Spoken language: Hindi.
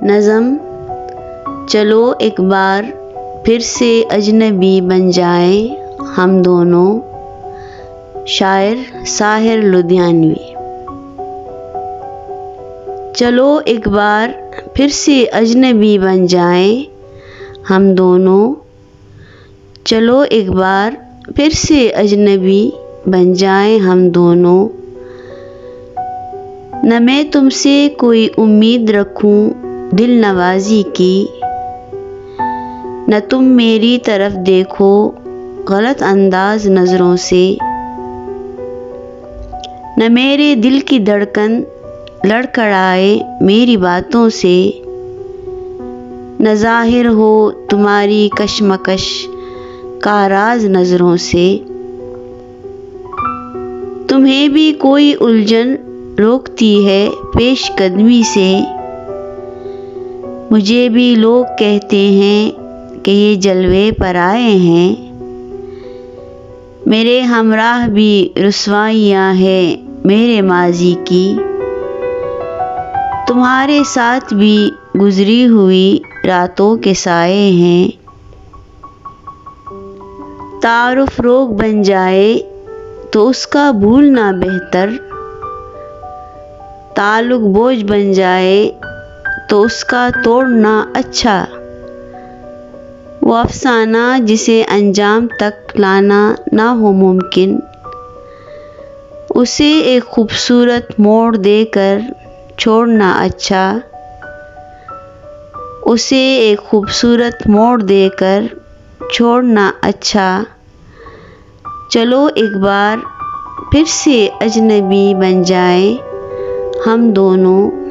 नज़म चलो एक बार फिर से अजनबी बन जाएं हम दोनों। शायर साहिर लुधियानवी। चलो एक बार फिर से अजनबी बन जाएं हम दोनों। चलो एक बार फिर से अजनबी बन जाएं हम दोनों। न मैं तुमसे कोई उम्मीद रखूं दिल नवाजी की, न तुम मेरी तरफ देखो गलत अंदाज नज़रों से। न मेरे दिल की धड़कन लड़खड़ाए मेरी बातों से, न ज़ाहिर हो तुम्हारी कशमकश का राज नज़रों से। तुम्हें भी कोई उलझन रोकती है पेश कदमी से, मुझे भी लोग कहते हैं कि ये जलवे पर आए हैं। मेरे हमराह भी रुसवाइयाँ हैं मेरे माजी की, तुम्हारे साथ भी गुजरी हुई रातों के साए हैं। तारुफ रोग बन जाए तो उसका भूलना बेहतर, ताल्लुक बोझ बन जाए तो उसका तोड़ना अच्छा। वो अफसाना जिसे अंजाम तक लाना ना हो मुमकिन, उसे एक खूबसूरत मोड़ देकर छोड़ना अच्छा। उसे एक खूबसूरत मोड़ देकर छोड़ना अच्छा। चलो एक बार फिर से अजनबी बन जाएं हम दोनों।